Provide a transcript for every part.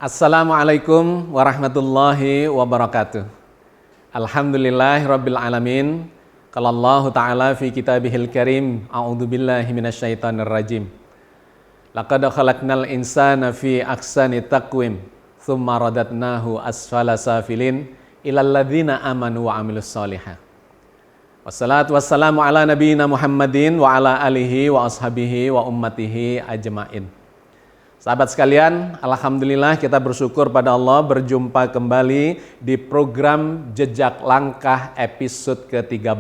Assalamualaikum warahmatullahi wabarakatuh. Alhamdulillahirabbil alamin. Qala Allah Ta'ala fi kitabihil karim, a'udzubillahi minasyaitonir rajim. Laqad khalaqnal insana fi ahsani taqwim, tsumma radatnahu asfala safilin ilal ladzina amanu wa amilus sholihat. Wassalatu wassalamu ala nabiyyina Muhammadin wa ala alihi wa ashabihi wa ummatihi ajmain. Sahabat sekalian, alhamdulillah kita bersyukur pada Allah berjumpa kembali di program Jejak Langkah episode ke-13.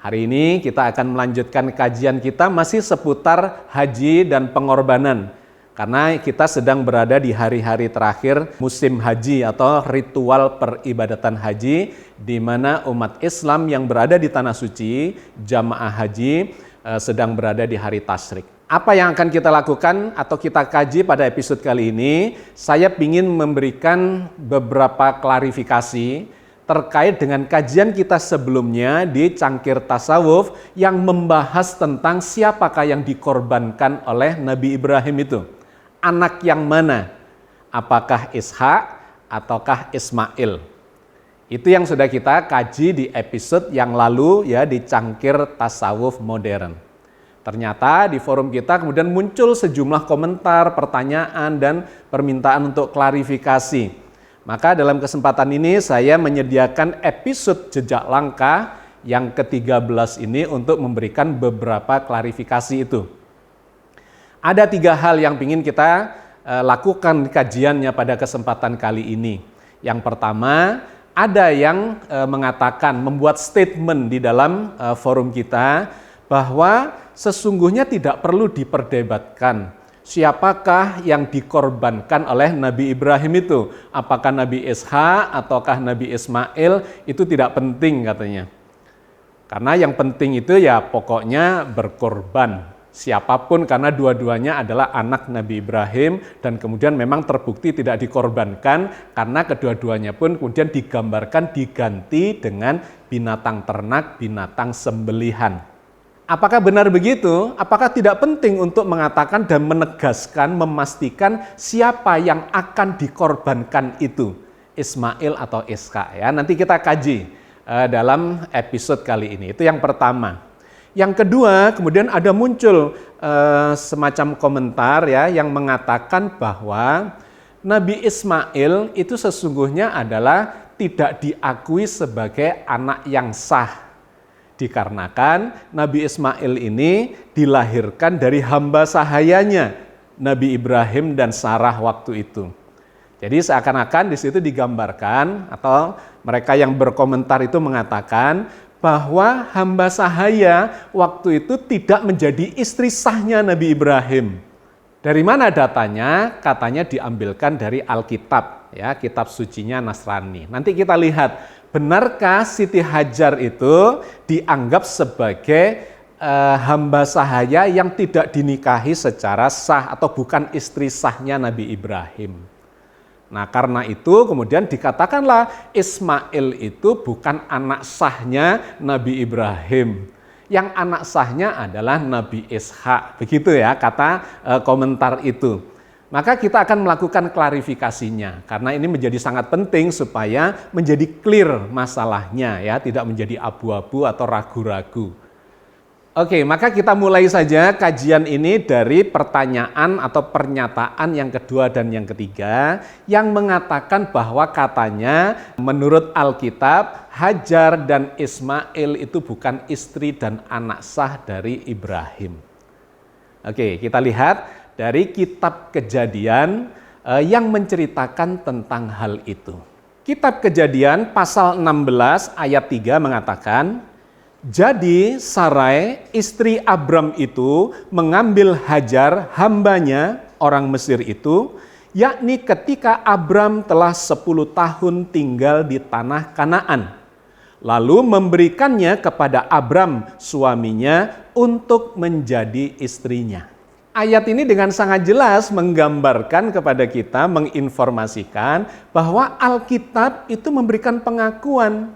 Hari ini kita akan melanjutkan kajian kita masih seputar haji dan pengorbanan. Karena kita sedang berada di hari-hari terakhir musim haji atau ritual peribadatan haji, di mana umat Islam yang berada di Tanah Suci, jamaah haji, sedang berada di hari tasyrik. Apa yang akan kita lakukan atau kita kaji pada episode kali ini, saya ingin memberikan beberapa klarifikasi terkait dengan kajian kita sebelumnya di Cangkir Tasawuf yang membahas tentang siapakah yang dikorbankan oleh Nabi Ibrahim itu. Anak yang mana? Apakah Ishak ataukah Ismail? Itu yang sudah kita kaji di episode yang lalu ya di Cangkir Tasawuf Modern. Ternyata di forum kita kemudian muncul sejumlah komentar, pertanyaan, dan permintaan untuk klarifikasi. Maka dalam kesempatan ini saya menyediakan episode Jejak Langkah yang ke-13 ini untuk memberikan beberapa klarifikasi itu. Ada 3 hal yang ingin kita lakukan kajiannya pada kesempatan kali ini. Yang pertama, ada yang mengatakan, membuat statement di dalam forum kita, bahwa sesungguhnya tidak perlu diperdebatkan siapakah yang dikorbankan oleh Nabi Ibrahim itu. Apakah Nabi Ishak ataukah Nabi Ismail, itu tidak penting katanya. Karena yang penting itu ya pokoknya berkorban. Siapapun, karena dua-duanya adalah anak Nabi Ibrahim dan kemudian memang terbukti tidak dikorbankan karena kedua-duanya pun kemudian digambarkan diganti dengan binatang ternak, binatang sembelihan. Apakah benar begitu? Apakah tidak penting untuk mengatakan dan menegaskan, memastikan siapa yang akan dikorbankan itu? Ismail atau Ishak ya. Nanti kita kaji dalam episode kali ini. Itu yang pertama. Yang kedua, kemudian ada muncul semacam komentar ya yang mengatakan bahwa Nabi Ismail itu sesungguhnya adalah tidak diakui sebagai anak yang sah. Dikarenakan Nabi Ismail ini dilahirkan dari hamba sahayanya Nabi Ibrahim dan Sarah waktu itu. Jadi seakan-akan di situ digambarkan atau mereka yang berkomentar itu mengatakan bahwa hamba sahaya waktu itu tidak menjadi istri sahnya Nabi Ibrahim. Dari mana datanya? Katanya diambilkan dari Alkitab, ya, kitab sucinya Nasrani. Nanti kita lihat, benarkah Siti Hajar itu dianggap sebagai hamba sahaya yang tidak dinikahi secara sah atau bukan istri sahnya Nabi Ibrahim. Nah, karena itu kemudian dikatakanlah Ismail itu bukan anak sahnya Nabi Ibrahim. Yang anak sahnya adalah Nabi Ishak. Begitu ya kata komentar itu. Maka kita akan melakukan klarifikasinya. Karena ini menjadi sangat penting supaya menjadi clear masalahnya ya, tidak menjadi abu-abu atau ragu-ragu. Oke, maka kita mulai saja kajian ini dari pertanyaan atau pernyataan yang kedua dan yang ketiga yang mengatakan bahwa katanya menurut Alkitab Hajar dan Ismail itu bukan istri dan anak sah dari Ibrahim. Oke, kita lihat dari kitab Kejadian yang menceritakan tentang hal itu. Kitab Kejadian pasal 16 ayat 3 mengatakan, jadi Sarai istri Abram itu mengambil Hajar hambanya orang Mesir itu, yakni ketika Abram telah 10 tahun tinggal di tanah Kanaan. Lalu memberikannya kepada Abram suaminya untuk menjadi istrinya. Ayat ini dengan sangat jelas menggambarkan kepada kita, menginformasikan bahwa Alkitab itu memberikan pengakuan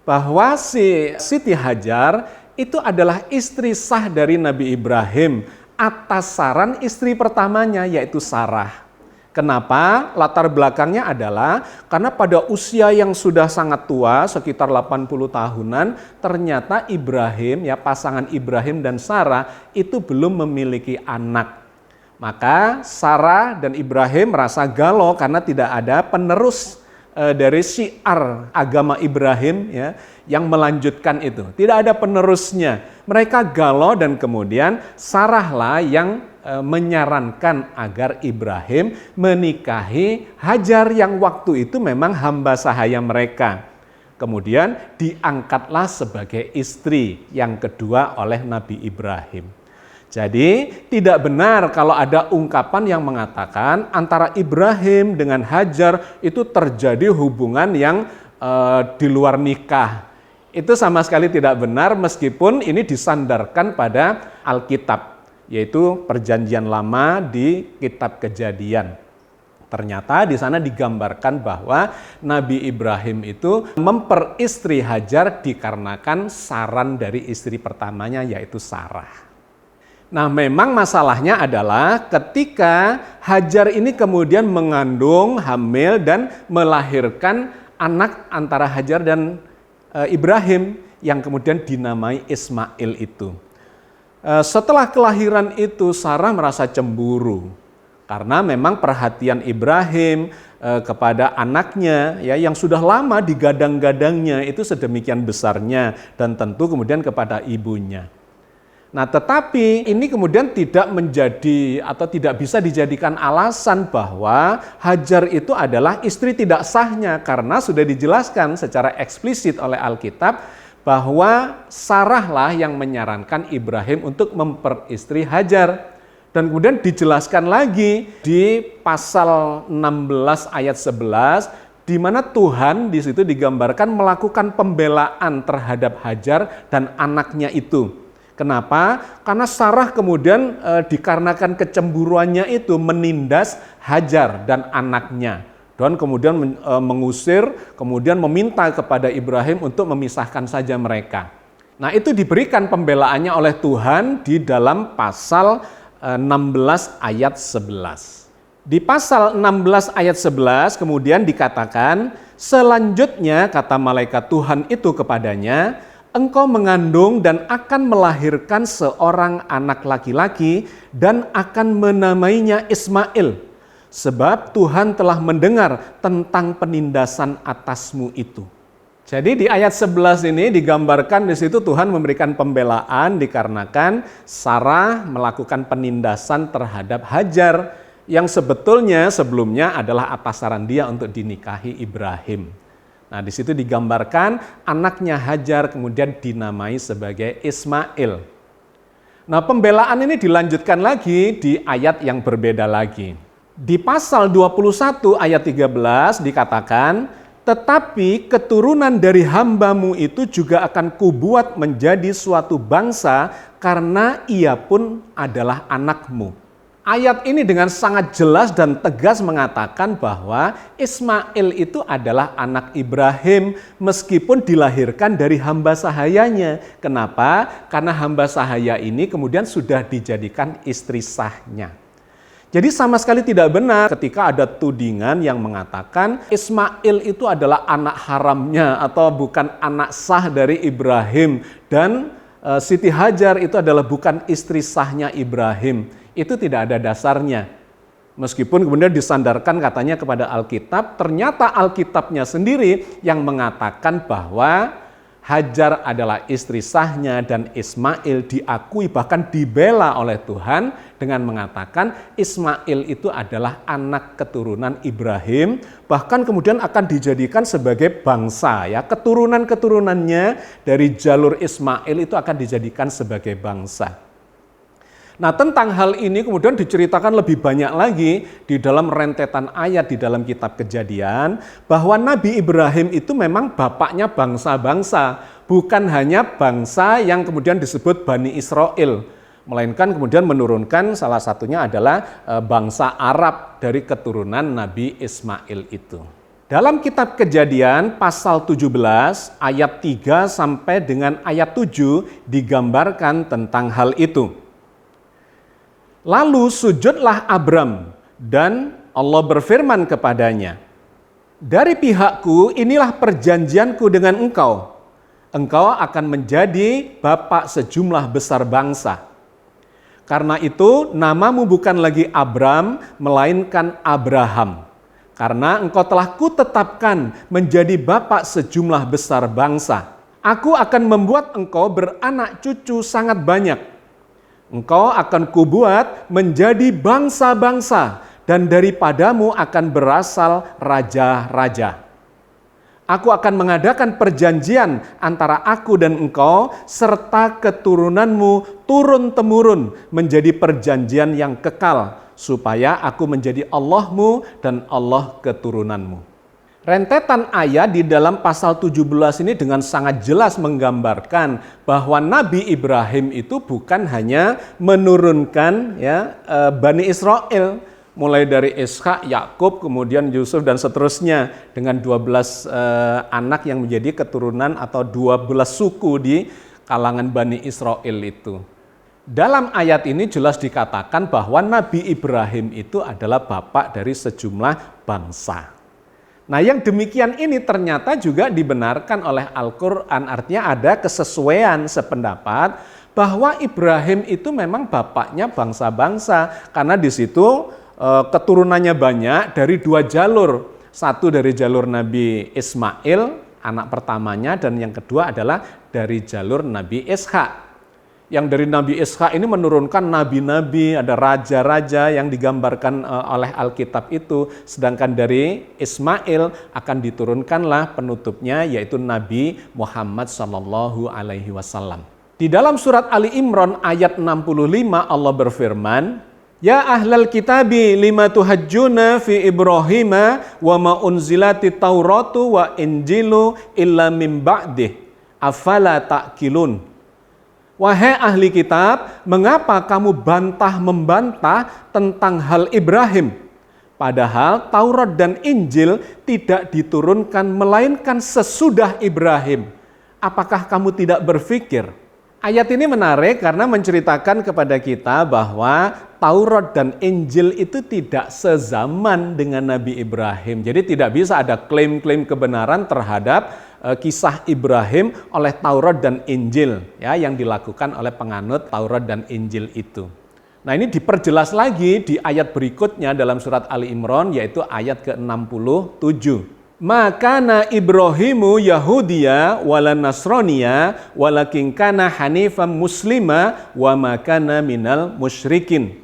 bahwa Siti Hajar itu adalah istri sah dari Nabi Ibrahim atas saran istri pertamanya yaitu Sarah. Kenapa? Latar belakangnya adalah karena pada usia yang sudah sangat tua, sekitar 80 tahunan, ternyata Ibrahim, ya pasangan Ibrahim dan Sarah itu belum memiliki anak. Maka Sarah dan Ibrahim merasa galau karena tidak ada penerus dari syiar agama Ibrahim, ya, yang melanjutkan itu. Tidak ada penerusnya. Mereka galau dan kemudian Sarahlah yang menyarankan agar Ibrahim menikahi Hajar yang waktu itu memang hamba sahaya mereka. Kemudian diangkatlah sebagai istri yang kedua oleh Nabi Ibrahim. Jadi tidak benar kalau ada ungkapan yang mengatakan antara Ibrahim dengan Hajar itu terjadi hubungan yang di luar nikah. Itu sama sekali tidak benar meskipun ini disandarkan pada Alkitab, yaitu Perjanjian Lama di Kitab Kejadian. Ternyata di sana digambarkan bahwa Nabi Ibrahim itu memperistri Hajar dikarenakan saran dari istri pertamanya, yaitu Sarah. Nah, memang masalahnya adalah ketika Hajar ini kemudian mengandung, hamil, dan melahirkan anak antara Hajar dan Ibrahim yang kemudian dinamai Ismail itu. Setelah kelahiran itu Sarah merasa cemburu karena memang perhatian Ibrahim kepada anaknya, ya, yang sudah lama digadang-gadangnya itu sedemikian besarnya, dan tentu kemudian kepada ibunya. Nah, tetapi ini kemudian tidak menjadi atau tidak bisa dijadikan alasan bahwa Hajar itu adalah istri tidak sahnya, karena sudah dijelaskan secara eksplisit oleh Alkitab bahwa Sarahlah yang menyarankan Ibrahim untuk memperistri Hajar. Dan kemudian dijelaskan lagi di pasal 16 ayat 11, di mana Tuhan di situ digambarkan melakukan pembelaan terhadap Hajar dan anaknya itu. Kenapa? Karena Sarah kemudian dikarenakan kecemburuannya itu menindas Hajar dan anaknya. Dan kemudian mengusir, kemudian meminta kepada Ibrahim untuk memisahkan saja mereka. Nah, itu diberikan pembelaannya oleh Tuhan di dalam pasal 16 ayat 11. Di pasal 16 ayat 11 kemudian dikatakan, selanjutnya kata malaikat Tuhan itu kepadanya, engkau mengandung dan akan melahirkan seorang anak laki-laki dan akan menamainya Ismail. Sebab Tuhan telah mendengar tentang penindasan atasmu itu. Jadi di ayat 11 ini digambarkan di situ Tuhan memberikan pembelaan dikarenakan Sarah melakukan penindasan terhadap Hajar yang sebetulnya sebelumnya adalah atas saran dia untuk dinikahi Ibrahim. Nah, di situ digambarkan anaknya Hajar kemudian dinamai sebagai Ismail. Nah, pembelaan ini dilanjutkan lagi di ayat yang berbeda lagi. Di pasal 21 ayat 13 dikatakan, tetapi keturunan dari hambamu itu juga akan kubuat menjadi suatu bangsa karena ia pun adalah anakmu. Ayat ini dengan sangat jelas dan tegas mengatakan bahwa Ismail itu adalah anak Ibrahim meskipun dilahirkan dari hamba sahayanya. Kenapa? Karena hamba sahaya ini kemudian sudah dijadikan istri sahnya. Jadi sama sekali tidak benar ketika ada tudingan yang mengatakan Ismail itu adalah anak haramnya atau bukan anak sah dari Ibrahim, dan Siti Hajar itu adalah bukan istri sahnya Ibrahim. Itu tidak ada dasarnya. Meskipun kemudian disandarkan katanya kepada Alkitab, ternyata Alkitabnya sendiri yang mengatakan bahwa Hajar adalah istri sahnya dan Ismail diakui bahkan dibela oleh Tuhan dengan mengatakan Ismail itu adalah anak keturunan Ibrahim, bahkan kemudian akan dijadikan sebagai bangsa, ya, keturunan-keturunannya dari jalur Ismail itu akan dijadikan sebagai bangsa. Nah, tentang hal ini kemudian diceritakan lebih banyak lagi di dalam rentetan ayat di dalam kitab Kejadian, bahwa Nabi Ibrahim itu memang bapaknya bangsa-bangsa, bukan hanya bangsa yang kemudian disebut Bani Israel, melainkan kemudian menurunkan salah satunya adalah bangsa Arab dari keturunan Nabi Ismail itu. Dalam kitab Kejadian pasal 17 ayat 3 sampai dengan ayat 7 digambarkan tentang hal itu. Lalu sujudlah Abram dan Allah berfirman kepadanya, "Dari pihakku inilah perjanjianku dengan engkau. Engkau akan menjadi bapak sejumlah besar bangsa. Karena itu namamu bukan lagi Abram, melainkan Abraham. Karena engkau telah kutetapkan menjadi bapak sejumlah besar bangsa. Aku akan membuat engkau beranak cucu sangat banyak. Engkau akan kubuat menjadi bangsa-bangsa, dan daripadamu akan berasal raja-raja. Aku akan mengadakan perjanjian antara aku dan engkau serta keturunanmu turun-temurun menjadi perjanjian yang kekal, supaya aku menjadi Allahmu dan Allah keturunanmu." Rentetan ayat di dalam pasal 17 ini dengan sangat jelas menggambarkan bahwa Nabi Ibrahim itu bukan hanya menurunkan Bani Israel, mulai dari Ishak, Yakub, kemudian Yusuf dan seterusnya dengan 12 anak yang menjadi keturunan atau 12 suku di kalangan Bani Israel itu. Dalam ayat ini jelas dikatakan bahwa Nabi Ibrahim itu adalah bapak dari sejumlah bangsa. Nah, yang demikian ini ternyata juga dibenarkan oleh Al-Quran, artinya ada kesesuaian sependapat bahwa Ibrahim itu memang bapaknya bangsa-bangsa, karena di situ keturunannya banyak dari 2 jalur. Satu dari jalur Nabi Ismail, anak pertamanya, dan yang kedua adalah dari jalur Nabi Ishak. Yang dari Nabi Ishak ini menurunkan nabi-nabi, ada raja-raja yang digambarkan oleh Alkitab itu. Sedangkan dari Ismail akan diturunkanlah penutupnya, yaitu Nabi Muhammad SAW. Di dalam surat Ali Imran ayat 65 Allah berfirman, "Ya ahlal kitabi lima tuhajjuna fi Ibrahima wa ma unzilati tauratu wa injilu illa min ba'dih afala ta'qilun." Wahai ahli kitab, mengapa kamu bantah-membantah tentang hal Ibrahim? Padahal Taurat dan Injil tidak diturunkan melainkan sesudah Ibrahim. Apakah kamu tidak berpikir? Ayat ini menarik karena menceritakan kepada kita bahwa Taurat dan Injil itu tidak sezaman dengan Nabi Ibrahim. Jadi tidak bisa ada klaim-klaim kebenaran terhadap kisah Ibrahim oleh Taurat dan Injil yang dilakukan oleh penganut Taurat dan Injil itu. Nah, ini diperjelas lagi di ayat berikutnya dalam surat Ali Imran, yaitu ayat ke-67. "Makana Ibrahimu Yahudiya wala Nasraniya walakin kana hanifan muslima wa makana minal musyrikin."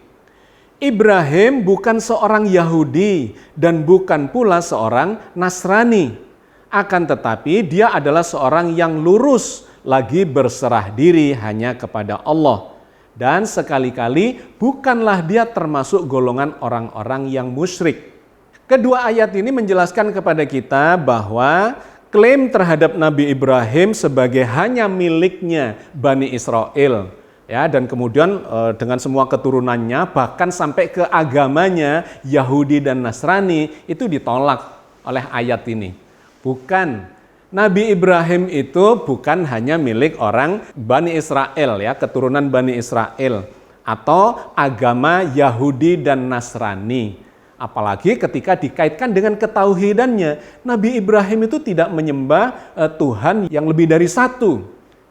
Ibrahim bukan seorang Yahudi dan bukan pula seorang Nasrani. Akan tetapi dia adalah seorang yang lurus, lagi berserah diri hanya kepada Allah. Dan sekali-kali bukanlah dia termasuk golongan orang-orang yang musyrik. Kedua ayat ini menjelaskan kepada kita bahwa klaim terhadap Nabi Ibrahim sebagai hanya miliknya Bani Israel, dan kemudian dengan semua keturunannya, bahkan sampai ke agamanya Yahudi dan Nasrani, itu ditolak oleh ayat ini. Bukan, Nabi Ibrahim itu bukan hanya milik orang Bani Israel, keturunan Bani Israel, atau agama Yahudi dan Nasrani. Apalagi ketika dikaitkan dengan ketauhidannya, Nabi Ibrahim itu tidak menyembah Tuhan yang lebih dari satu,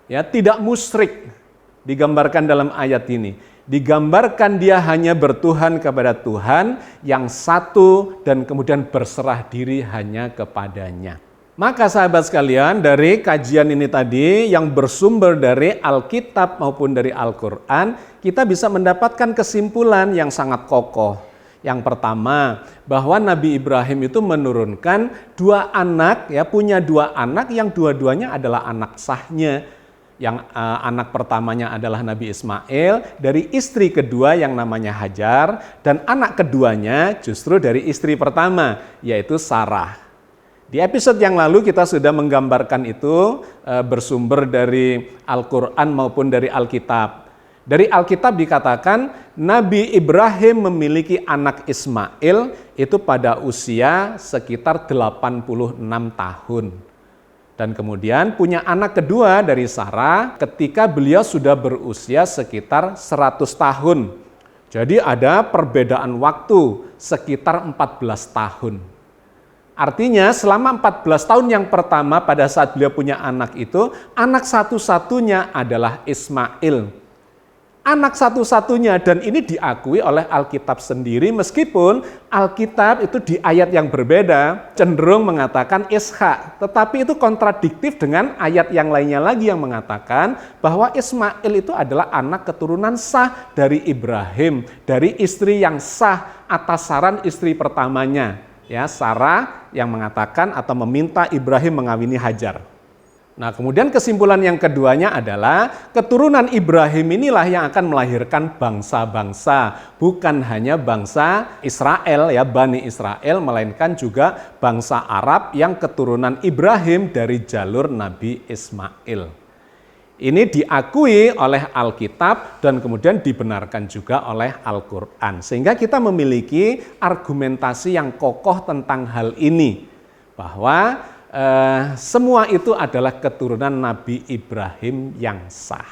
tidak musyrik. Digambarkan dalam ayat ini, digambarkan dia hanya bertuhan kepada Tuhan yang satu dan kemudian berserah diri hanya kepadanya. Maka sahabat sekalian, dari kajian ini tadi yang bersumber dari Alkitab maupun dari Al-Quran, kita bisa mendapatkan kesimpulan yang sangat kokoh. Yang pertama, bahwa Nabi Ibrahim itu menurunkan 2 anak, punya 2 anak yang dua-duanya adalah anak sahnya. Yang anak pertamanya adalah Nabi Ismail, dari istri kedua yang namanya Hajar, dan anak keduanya justru dari istri pertama, yaitu Sarah. Di episode yang lalu kita sudah menggambarkan itu bersumber dari Al-Quran maupun dari Alkitab. Dari Alkitab dikatakan Nabi Ibrahim memiliki anak Ismail itu pada usia sekitar 86 tahun. Dan kemudian punya anak kedua dari Sarah ketika beliau sudah berusia sekitar 100 tahun. Jadi ada perbedaan waktu sekitar 14 tahun. Artinya selama 14 tahun yang pertama pada saat beliau punya anak itu, anak satu-satunya adalah Ismail. Anak satu-satunya, dan ini diakui oleh Alkitab sendiri meskipun Alkitab itu di ayat yang berbeda cenderung mengatakan Ishak. Tetapi itu kontradiktif dengan ayat yang lainnya lagi yang mengatakan bahwa Ismail itu adalah anak keturunan sah dari Ibrahim, dari istri yang sah atas saran istri pertamanya. Ya, Sarah yang mengatakan atau meminta Ibrahim mengawini Hajar. Nah, kemudian kesimpulan yang keduanya adalah keturunan Ibrahim inilah yang akan melahirkan bangsa-bangsa, bukan hanya bangsa Israel ya, Bani Israel, melainkan juga bangsa Arab yang keturunan Ibrahim dari jalur Nabi Ismail. Ini diakui oleh Alkitab dan kemudian dibenarkan juga oleh Al-Quran. Sehingga kita memiliki argumentasi yang kokoh tentang hal ini, bahwa semua itu adalah keturunan Nabi Ibrahim yang sah.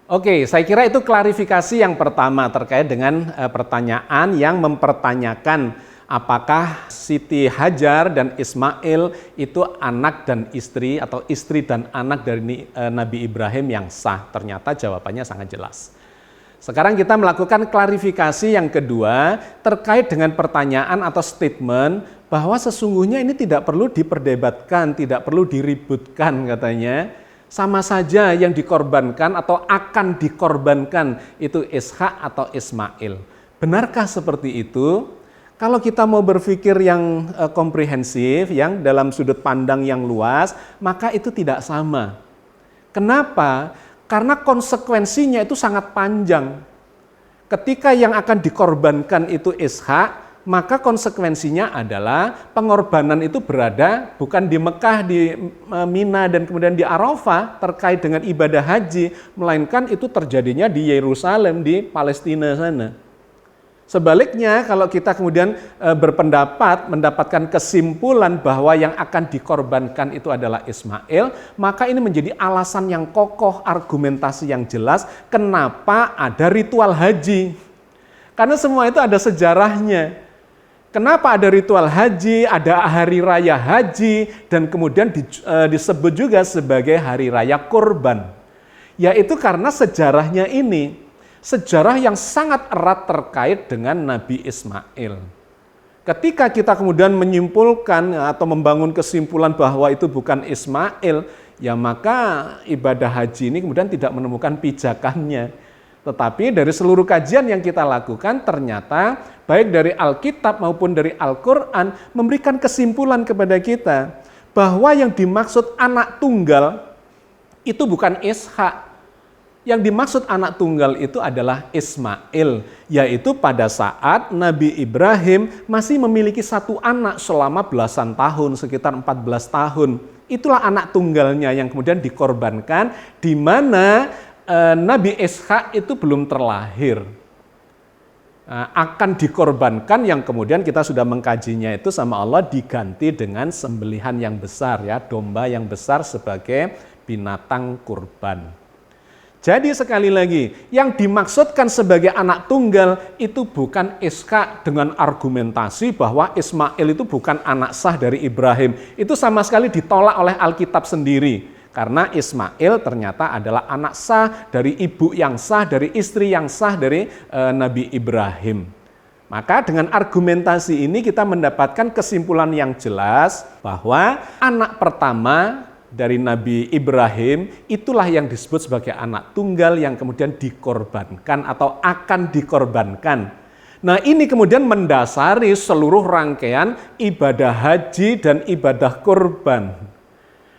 Oke, saya kira itu klarifikasi yang pertama terkait dengan pertanyaan yang mempertanyakan apakah Siti Hajar dan Ismail itu anak dan istri atau istri dan anak dari Nabi Ibrahim yang sah. Ternyata jawabannya sangat jelas. Sekarang kita melakukan klarifikasi yang kedua terkait dengan pertanyaan atau statement bahwa sesungguhnya ini tidak perlu diperdebatkan, tidak perlu diributkan katanya. Sama saja yang dikorbankan atau akan dikorbankan itu Ishak atau Ismail. Benarkah seperti itu? Kalau kita mau berpikir yang komprehensif, yang dalam sudut pandang yang luas, maka itu tidak sama. Kenapa? Karena konsekuensinya itu sangat panjang. Ketika yang akan dikorbankan itu Ishak, maka konsekuensinya adalah pengorbanan itu berada bukan di Mekah, di Mina, dan kemudian di Arafah terkait dengan ibadah haji, melainkan itu terjadinya di Yerusalem, di Palestina sana. Sebaliknya, kalau kita kemudian berpendapat, mendapatkan kesimpulan bahwa yang akan dikorbankan itu adalah Ismail, maka ini menjadi alasan yang kokoh, argumentasi yang jelas, kenapa ada ritual haji. Karena semua itu ada sejarahnya. Kenapa ada ritual haji, ada hari raya haji, dan kemudian disebut juga sebagai hari raya kurban. Yaitu karena sejarahnya ini. Sejarah yang sangat erat terkait dengan Nabi Ismail. Ketika kita kemudian menyimpulkan atau membangun kesimpulan bahwa itu bukan Ismail, ya maka ibadah haji ini kemudian tidak menemukan pijakannya. Tetapi dari seluruh kajian yang kita lakukan ternyata baik dari Alkitab maupun dari Al-Quran memberikan kesimpulan kepada kita bahwa yang dimaksud anak tunggal itu bukan Ishak. Yang dimaksud anak tunggal itu adalah Ismail, yaitu pada saat Nabi Ibrahim masih memiliki satu anak selama belasan tahun, sekitar 14 tahun. Itulah anak tunggalnya yang kemudian dikorbankan, di mana Nabi Ishak itu belum terlahir. Akan dikorbankan yang kemudian kita sudah mengkajinya itu sama Allah diganti dengan sembelihan yang besar, ya, domba yang besar sebagai binatang kurban. Jadi sekali lagi, yang dimaksudkan sebagai anak tunggal itu bukan Ishak dengan argumentasi bahwa Ismail itu bukan anak sah dari Ibrahim. Itu sama sekali ditolak oleh Alkitab sendiri. Karena Ismail ternyata adalah anak sah dari ibu yang sah, dari istri yang sah dari Nabi Ibrahim. Maka dengan argumentasi ini kita mendapatkan kesimpulan yang jelas bahwa anak pertama dari Nabi Ibrahim, itulah yang disebut sebagai anak tunggal yang kemudian dikorbankan atau akan dikorbankan. Nah, ini kemudian mendasari seluruh rangkaian ibadah haji dan ibadah kurban.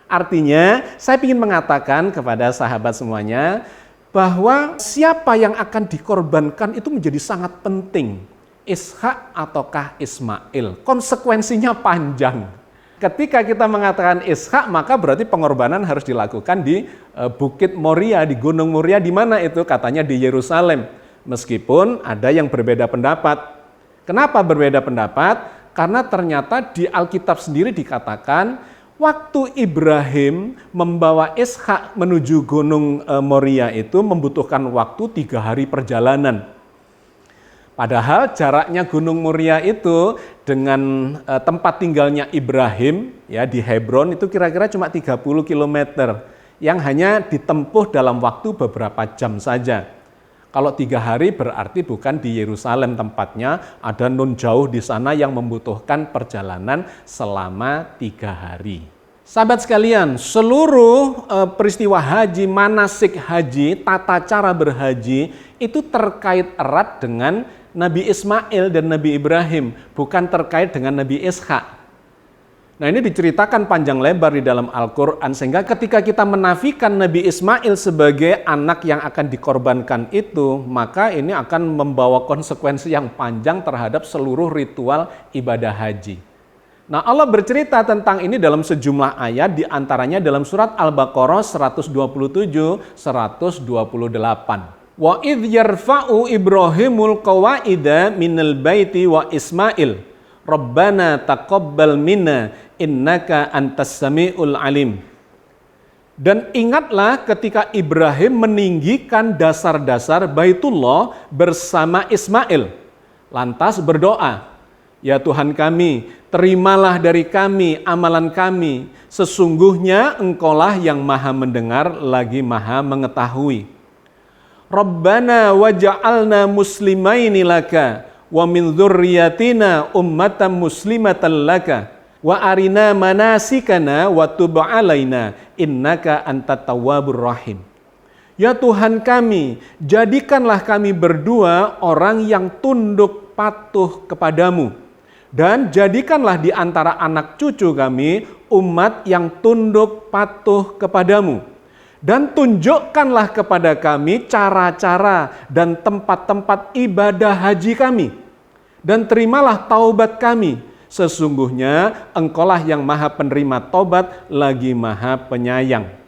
Artinya, saya ingin mengatakan kepada sahabat semuanya, bahwa siapa yang akan dikorbankan itu menjadi sangat penting. Ishak ataukah Ismail? Konsekuensinya panjang. Ketika kita mengatakan Ishak, maka berarti pengorbanan harus dilakukan di Bukit Moria, di Gunung Moria, di mana itu? Katanya di Yerusalem. Meskipun ada yang berbeda pendapat. Kenapa berbeda pendapat? Karena ternyata di Alkitab sendiri dikatakan, waktu Ibrahim membawa Ishak menuju Gunung Moria itu membutuhkan waktu 3 hari perjalanan. Padahal jaraknya Gunung Muria itu dengan tempat tinggalnya Ibrahim ya di Hebron itu kira-kira cuma 30 km yang hanya ditempuh dalam waktu beberapa jam saja. Kalau 3 hari berarti bukan di Yerusalem tempatnya, ada nun jauh di sana yang membutuhkan perjalanan selama 3 hari. Sahabat sekalian, seluruh peristiwa haji, manasik haji, tata cara berhaji itu terkait erat dengan Nabi Ismail dan Nabi Ibrahim, bukan terkait dengan Nabi Ishak. Nah ini diceritakan panjang lebar di dalam Al-Quran, sehingga ketika kita menafikan Nabi Ismail sebagai anak yang akan dikorbankan itu, maka ini akan membawa konsekuensi yang panjang terhadap seluruh ritual ibadah haji. Nah Allah bercerita tentang ini dalam sejumlah ayat, di antaranya dalam surat Al-Baqarah 127, 128. Wa idh yarfa'u Ibrahimul qawaida minal baiti wa Ismail Rabbana taqabbal minna innaka antas sami'ul alim. Dan ingatlah ketika Ibrahim meninggikan dasar-dasar Baitullah bersama Ismail, lantas berdoa, ya Tuhan kami, terimalah dari kami amalan kami, sesungguhnya Engkaulah yang maha mendengar lagi maha mengetahui. Rabbana waja'alna muslimaini laka wa min dzurriyyatina ummatan muslimatan laka wa arina manasikana wa tub alaina innaka antat tawwabur rahim. Ya Tuhan kami, jadikanlah kami berdua orang yang tunduk patuh kepadamu, dan jadikanlah di antara anak cucu kami umat yang tunduk patuh kepadamu. Dan tunjukkanlah kepada kami cara-cara dan tempat-tempat ibadah haji kami. Dan terimalah taubat kami. Sesungguhnya Engkaulah yang maha penerima taubat lagi maha penyayang.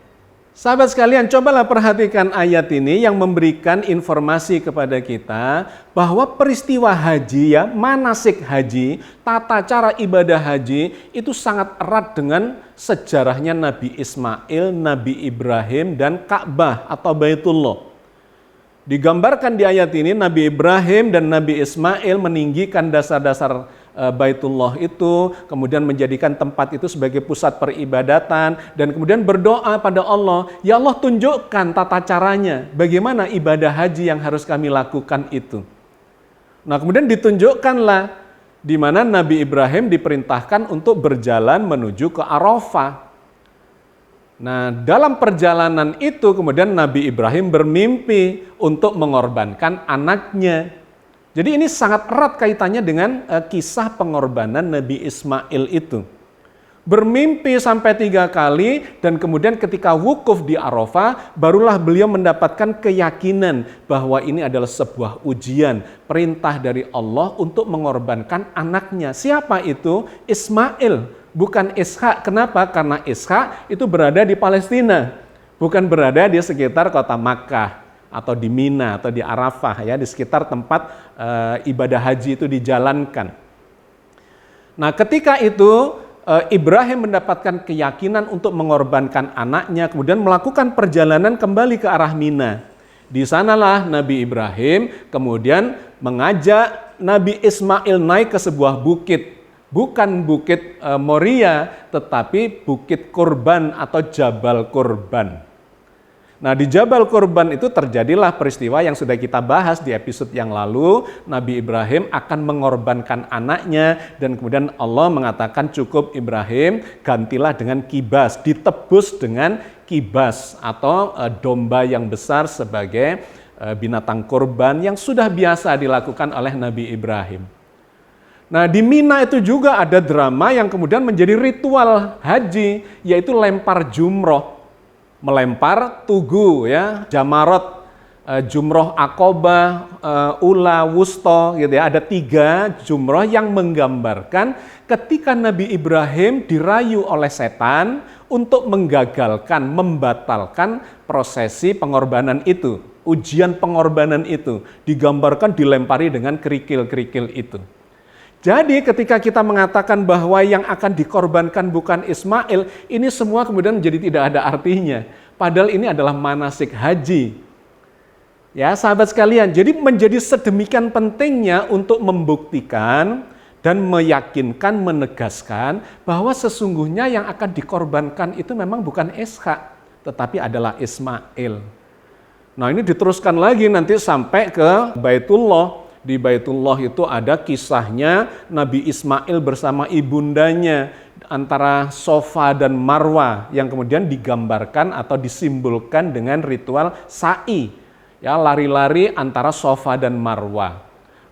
Sahabat sekalian, cobalah perhatikan ayat ini yang memberikan informasi kepada kita bahwa peristiwa haji ya, manasik haji, tata cara ibadah haji itu sangat erat dengan sejarahnya Nabi Ismail, Nabi Ibrahim, dan Ka'bah atau Baitullah. Digambarkan di ayat ini Nabi Ibrahim dan Nabi Ismail meninggikan dasar-dasar Baitullah itu, kemudian menjadikan tempat itu sebagai pusat peribadatan, dan kemudian berdoa pada Allah, ya Allah tunjukkan tata caranya, bagaimana ibadah haji yang harus kami lakukan itu. Nah kemudian ditunjukkanlah di mana Nabi Ibrahim diperintahkan untuk berjalan menuju ke Arafah. Nah dalam perjalanan itu kemudian Nabi Ibrahim bermimpi untuk mengorbankan anaknya. Jadi ini sangat erat kaitannya dengan kisah pengorbanan Nabi Ismail itu. Bermimpi sampai 3 kali dan kemudian ketika wukuf di Arafah, barulah beliau mendapatkan keyakinan bahwa ini adalah sebuah ujian, perintah dari Allah untuk mengorbankan anaknya. Siapa itu? Ismail, bukan Ishak. Kenapa? Karena Ishak itu berada di Palestina, bukan berada di sekitar kota Makkah atau di Mina atau di Arafah ya, di sekitar tempat ibadah haji itu dijalankan. Nah, ketika itu Ibrahim mendapatkan keyakinan untuk mengorbankan anaknya, kemudian melakukan perjalanan kembali ke arah Mina. Di sanalah Nabi Ibrahim kemudian mengajak Nabi Ismail naik ke sebuah bukit, bukan bukit Moria, tetapi bukit Kurban atau Jabal Kurban. Nah di Jabal Kurban itu terjadilah peristiwa yang sudah kita bahas di episode yang lalu. Nabi Ibrahim akan mengorbankan anaknya dan kemudian Allah mengatakan cukup Ibrahim, gantilah dengan kibas, ditebus dengan kibas atau domba yang besar sebagai binatang kurban yang sudah biasa dilakukan oleh Nabi Ibrahim. Nah di Mina itu juga ada drama yang kemudian menjadi ritual haji, yaitu lempar jumroh. Melempar tugu ya, jamarot, jumroh akobah, ula, wusto gitu ya. Ada 3 jumroh yang menggambarkan ketika Nabi Ibrahim dirayu oleh setan untuk menggagalkan, membatalkan prosesi pengorbanan itu. Ujian pengorbanan itu digambarkan dilempari dengan kerikil-kerikil itu. Jadi ketika kita mengatakan bahwa yang akan dikorbankan bukan Ismail, ini semua kemudian menjadi tidak ada artinya. Padahal ini adalah manasik haji. Ya, sahabat sekalian, jadi menjadi sedemikian pentingnya untuk membuktikan dan meyakinkan, menegaskan bahwa sesungguhnya yang akan dikorbankan itu memang bukan Ishak, tetapi adalah Ismail. Nah, ini diteruskan lagi nanti sampai ke Baitullah. Di Baitullah itu ada kisahnya Nabi Ismail bersama ibundanya antara Sofa dan Marwa yang kemudian digambarkan atau disimbolkan dengan ritual sa'i. Ya, lari-lari antara Sofa dan Marwa.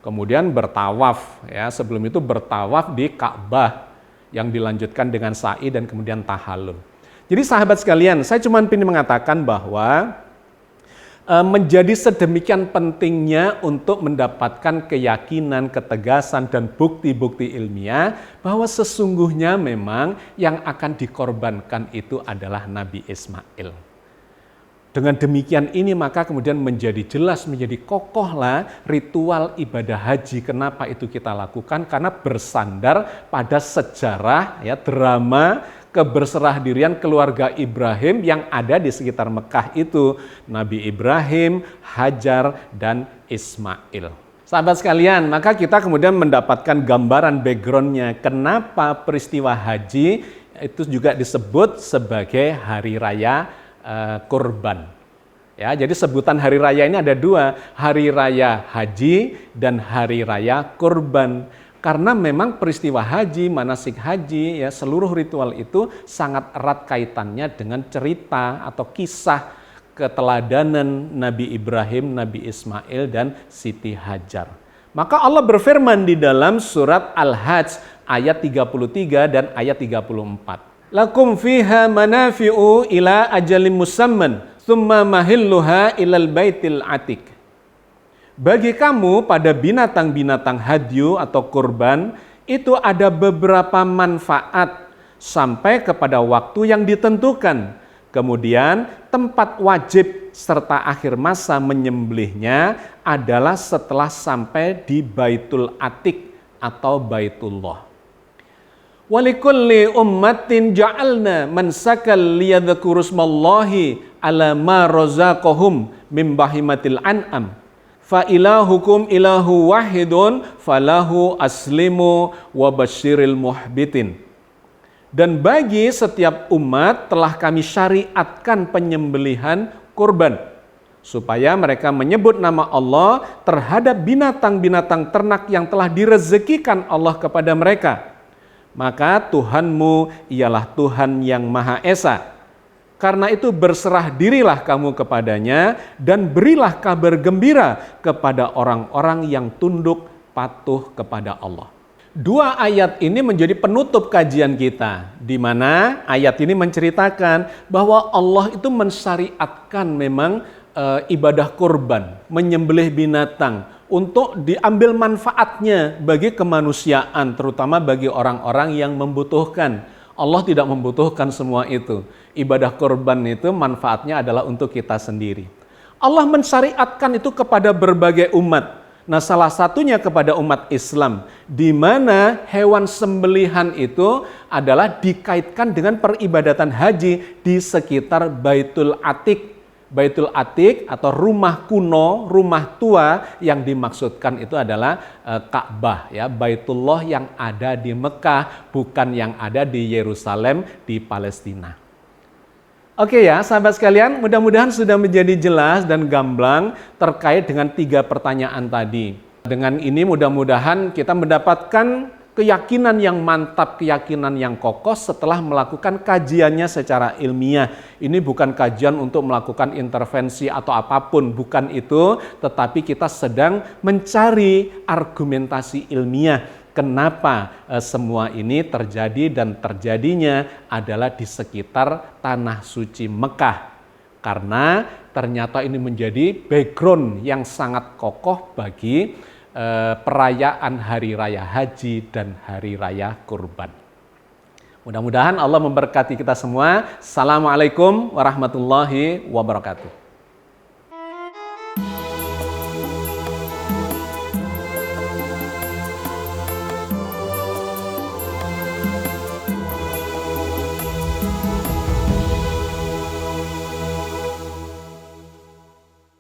Kemudian bertawaf, ya, sebelum itu bertawaf di Ka'bah yang dilanjutkan dengan sa'i dan kemudian tahallul. Jadi sahabat sekalian, saya cuma ingin mengatakan bahwa menjadi sedemikian pentingnya untuk mendapatkan keyakinan, ketegasan, dan bukti-bukti ilmiah bahwa sesungguhnya memang yang akan dikorbankan itu adalah Nabi Ismail. Dengan demikian ini maka kemudian menjadi jelas, menjadi kokohlah ritual ibadah haji. Kenapa itu kita lakukan? Karena bersandar pada sejarah, ya, drama keberserah dirian keluarga Ibrahim yang ada di sekitar Mekah itu. Nabi Ibrahim, Hajar, dan Ismail. Sahabat sekalian, maka kita kemudian mendapatkan gambaran backgroundnya. Kenapa peristiwa haji itu juga disebut sebagai hari raya kurban. Ya, jadi sebutan hari raya ini ada dua, hari raya haji dan hari raya kurban. Karena memang peristiwa haji, manasik haji, ya, seluruh ritual itu sangat erat kaitannya dengan cerita atau kisah keteladanan Nabi Ibrahim, Nabi Ismail, dan Siti Hajar. Maka Allah berfirman di dalam surat Al-Hajj ayat 33 dan ayat 34. Lakum fiha manafi'u ila ajalim musamman, thumma mahilluha ilal baitil atik. Bagi kamu pada binatang-binatang hadyu atau kurban, itu ada beberapa manfaat sampai kepada waktu yang ditentukan. Kemudian tempat wajib serta akhir masa menyembelihnya adalah setelah sampai di Baitul Atik atau Baitullah. Walikulli ummatin ja'alna mansakal liyadhkuru smallahi ala ma razaqahum mim bahimatil an'am fa ilahukum ilahu wahidun falahu aslimu wa basyiril muhbitin. Dan bagi setiap umat telah kami syariatkan penyembelihan kurban supaya mereka menyebut nama Allah terhadap binatang-binatang ternak yang telah direzekikan Allah kepada mereka. Maka Tuhanmu ialah Tuhan yang Maha Esa. Karena itu berserah dirilah kamu kepadanya dan berilah kabar gembira kepada orang-orang yang tunduk patuh kepada Allah. Dua ayat ini menjadi penutup kajian kita, di mana ayat ini menceritakan bahwa Allah itu mensyariatkan memang ibadah kurban, menyembelih binatang, untuk diambil manfaatnya bagi kemanusiaan, terutama bagi orang-orang yang membutuhkan. Allah tidak membutuhkan semua itu. Ibadah kurban itu manfaatnya adalah untuk kita sendiri. Allah mensyariatkan itu kepada berbagai umat. Nah, salah satunya kepada umat Islam, di mana hewan sembelihan itu adalah dikaitkan dengan peribadatan haji di sekitar Baitul Atik. Baitul Atik atau rumah kuno, rumah tua yang dimaksudkan itu adalah Ka'bah, ya, Baitullah yang ada di Mekah, bukan yang ada di Yerusalem di Palestina. Oke ya, sahabat sekalian, mudah-mudahan sudah menjadi jelas dan gamblang terkait dengan 3 pertanyaan tadi. Dengan ini mudah-mudahan kita mendapatkan keyakinan yang mantap, keyakinan yang kokoh setelah melakukan kajiannya secara ilmiah. Ini bukan kajian untuk melakukan intervensi atau apapun, bukan itu, tetapi kita sedang mencari argumentasi ilmiah. Kenapa semua ini terjadi dan terjadinya adalah di sekitar tanah suci Mekah. Karena ternyata ini menjadi background yang sangat kokoh bagi perayaan Hari Raya Haji dan Hari Raya Kurban. Mudah-mudahan Allah memberkati kita semua. Assalamualaikum warahmatullahi wabarakatuh.